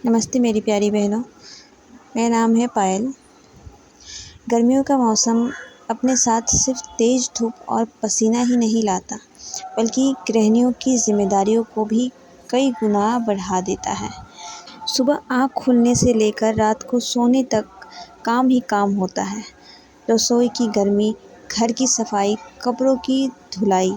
नमस्ते मेरी प्यारी बहनों। मेरा नाम है पायल। गर्मियों का मौसम अपने साथ सिर्फ तेज़ धूप और पसीना ही नहीं लाता, बल्कि गृहिणियों की जिम्मेदारियों को भी कई गुना बढ़ा देता है। सुबह आँख खुलने से लेकर रात को सोने तक काम ही काम होता है। रसोई की गर्मी, घर की सफाई, कपड़ों की धुलाई,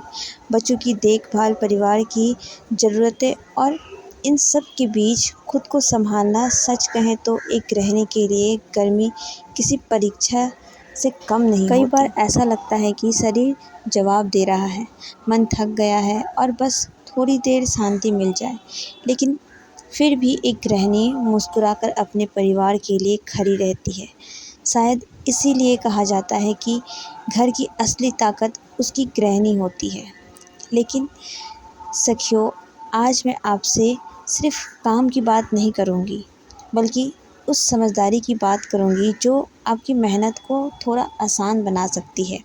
बच्चों की देखभाल, परिवार की ज़रूरतें और इन सब के बीच खुद को संभालना, सच कहें तो एक गृहिणी के लिए गर्मी किसी परीक्षा से कम नहीं होती। कई बार ऐसा लगता है कि शरीर जवाब दे रहा है, मन थक गया है और बस थोड़ी देर शांति मिल जाए। लेकिन फिर भी एक गृहिणी मुस्कुराकर अपने परिवार के लिए खड़ी रहती है। शायद इसीलिए कहा जाता है कि घर की असली ताकत उसकी गृहिणी होती है। लेकिन सखियों, आज मैं आपसे सिर्फ काम की बात नहीं करूँगी, बल्कि उस समझदारी की बात करूँगी जो आपकी मेहनत को थोड़ा आसान बना सकती है।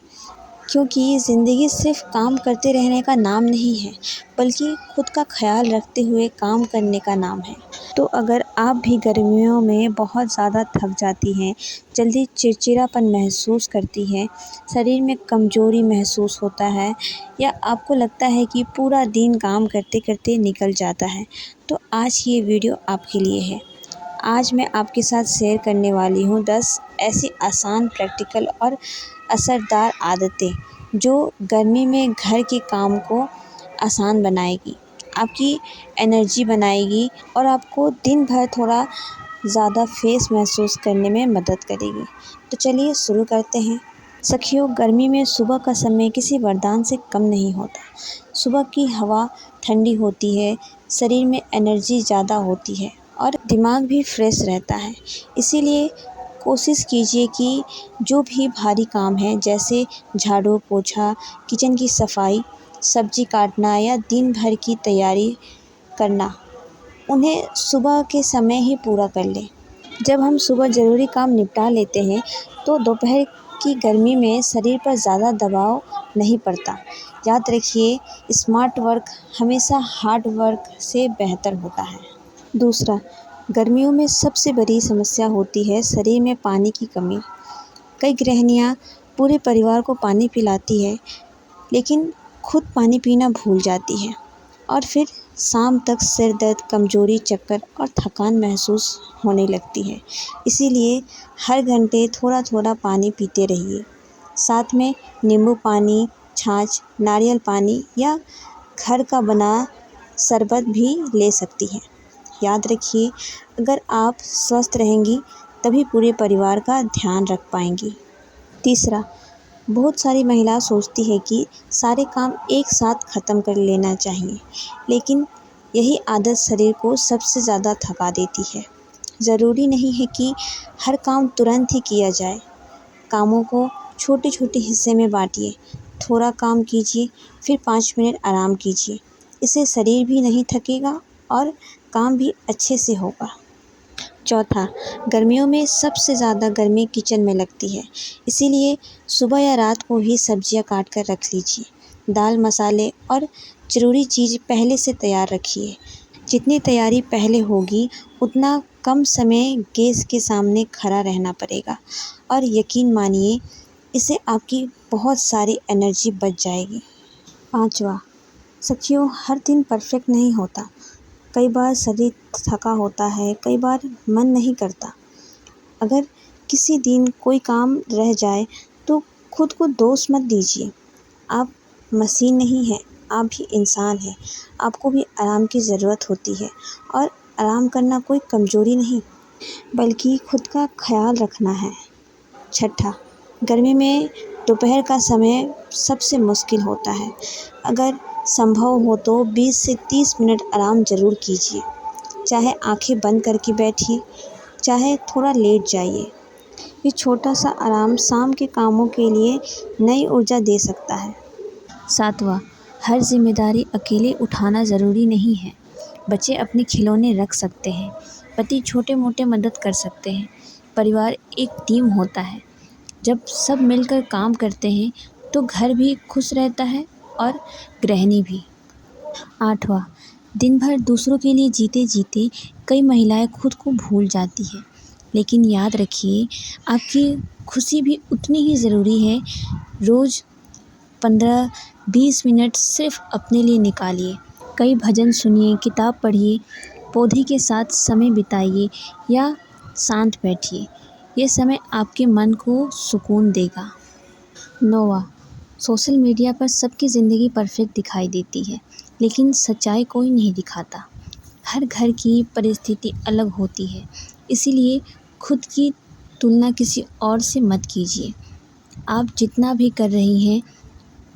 क्योंकि ज़िंदगी सिर्फ काम करते रहने का नाम नहीं है, बल्कि खुद का ख्याल रखते हुए काम करने का नाम है। तो अगर आप भी गर्मियों में बहुत ज़्यादा थक जाती हैं, जल्दी चिड़चिड़ापन महसूस करती हैं, शरीर में कमज़ोरी महसूस होता है या आपको लगता है कि पूरा दिन काम करते करते निकल जाता है, तो आज ये वीडियो आपके लिए है। आज मैं आपके साथ शेयर करने वाली हूँ 10 ऐसी आसान, प्रैक्टिकल और असरदार आदतें जो गर्मी में घर के काम को आसान बनाएगी, आपकी एनर्जी बनाएगी और आपको दिन भर थोड़ा ज़्यादा फ्रेश महसूस करने में मदद करेगी। तो चलिए शुरू करते हैं। सखियों, गर्मी में सुबह का समय किसी वरदान से कम नहीं होता। सुबह की हवा ठंडी होती है, शरीर में एनर्जी ज़्यादा होती है और दिमाग भी फ्रेश रहता है। इसीलिए कोशिश कीजिए कि जो भी भारी काम है, जैसे झाड़ू पोछा, किचन की सफाई, सब्जी काटना या दिन भर की तैयारी करना, उन्हें सुबह के समय ही पूरा कर लें। जब हम सुबह ज़रूरी काम निपटा लेते हैं तो दोपहर की गर्मी में शरीर पर ज़्यादा दबाव नहीं पड़ता। याद रखिए, स्मार्ट वर्क हमेशा हार्ड वर्क से बेहतर होता है। दूसरा, गर्मियों में सबसे बड़ी समस्या होती है शरीर में पानी की कमी। कई गृहिणियाँ पूरे परिवार को पानी पिलाती है, लेकिन खुद पानी पीना भूल जाती है और फिर शाम तक सिर दर्द, कमज़ोरी, चक्कर और थकान महसूस होने लगती है। इसीलिए हर घंटे थोड़ा थोड़ा पानी पीते रहिए। साथ में नींबू पानी, छाछ, नारियल पानी या घर का बना शरबत भी ले सकती हैं। याद रखिए, अगर आप स्वस्थ रहेंगी तभी पूरे परिवार का ध्यान रख पाएंगी। तीसरा, बहुत सारी महिलाएं सोचती है कि सारे काम एक साथ ख़त्म कर लेना चाहिए, लेकिन यही आदत शरीर को सबसे ज़्यादा थका देती है। ज़रूरी नहीं है कि हर काम तुरंत ही किया जाए। कामों को छोटे छोटे हिस्से में बांटिए। थोड़ा काम कीजिए, फिर 5 मिनट आराम कीजिए। इससे शरीर भी नहीं थकेगा और काम भी अच्छे से होगा। चौथा, गर्मियों में सबसे ज़्यादा गर्मी किचन में लगती है। इसीलिए सुबह या रात को ही सब्जियां काट कर रख लीजिए। दाल, मसाले और ज़रूरी चीज़ पहले से तैयार रखिए। जितनी तैयारी पहले होगी, उतना कम समय गैस के सामने खड़ा रहना पड़ेगा और यकीन मानिए, इससे आपकी बहुत सारी एनर्जी बच जाएगी। पाँचवा, सखियों, हर दिन परफेक्ट नहीं होता। कई बार शरीर थका होता है, कई बार मन नहीं करता। अगर किसी दिन कोई काम रह जाए तो खुद को दोष मत दीजिए। आप मशीन नहीं हैं, आप भी इंसान हैं। आपको भी आराम की ज़रूरत होती है और आराम करना कोई कमज़ोरी नहीं, बल्कि खुद का ख्याल रखना है। छठा, गर्मी में दोपहर का समय सबसे मुश्किल होता है। अगर संभव हो तो 20 से 30 मिनट आराम ज़रूर कीजिए। चाहे आंखें बंद करके बैठिए, चाहे थोड़ा लेट जाइए। ये छोटा सा आराम शाम के कामों के लिए नई ऊर्जा दे सकता है। सातवां, हर जिम्मेदारी अकेले उठाना ज़रूरी नहीं है। बच्चे अपने खिलौने रख सकते हैं, पति छोटे मोटे मदद कर सकते हैं। परिवार एक टीम होता है। जब सब मिलकर काम करते हैं तो घर भी खुश रहता है और गृहिणी भी। आठवां, दिन भर दूसरों के लिए जीते जीते कई महिलाएं खुद को भूल जाती है, लेकिन याद रखिए आपकी खुशी भी उतनी ही ज़रूरी है। रोज़ 15-20 मिनट सिर्फ अपने लिए निकालिए। कई भजन सुनिए, किताब पढ़िए, पौधे के साथ समय बिताइए या शांत बैठिए। ये समय आपके मन को सुकून देगा। 9वां, सोशल मीडिया पर सबकी ज़िंदगी परफेक्ट दिखाई देती है, लेकिन सच्चाई कोई नहीं दिखाता। हर घर की परिस्थिति अलग होती है, इसीलिए खुद की तुलना किसी और से मत कीजिए। आप जितना भी कर रही हैं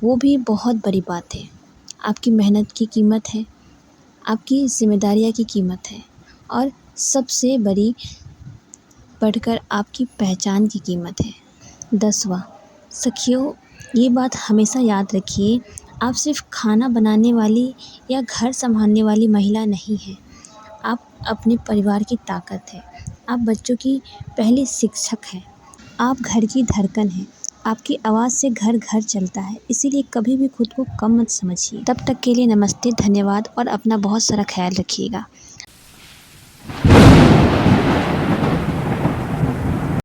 वो भी बहुत बड़ी बात है। आपकी मेहनत की कीमत है, आपकी ज़िम्मेदारियाँ की कीमत है और सबसे बड़ी बढ़कर आपकी पहचान की कीमत है। 10वां, सखियों, ये बात हमेशा याद रखिए, आप सिर्फ खाना बनाने वाली या घर संभालने वाली महिला नहीं हैं। आप अपने परिवार की ताकत हैं। आप बच्चों की पहली शिक्षक हैं। आप घर की धड़कन हैं। आपकी आवाज़ से घर घर चलता है, इसीलिए कभी भी खुद को कम मत समझिए। तब तक के लिए नमस्ते, धन्यवाद और अपना बहुत सारा ख्याल रखिएगा।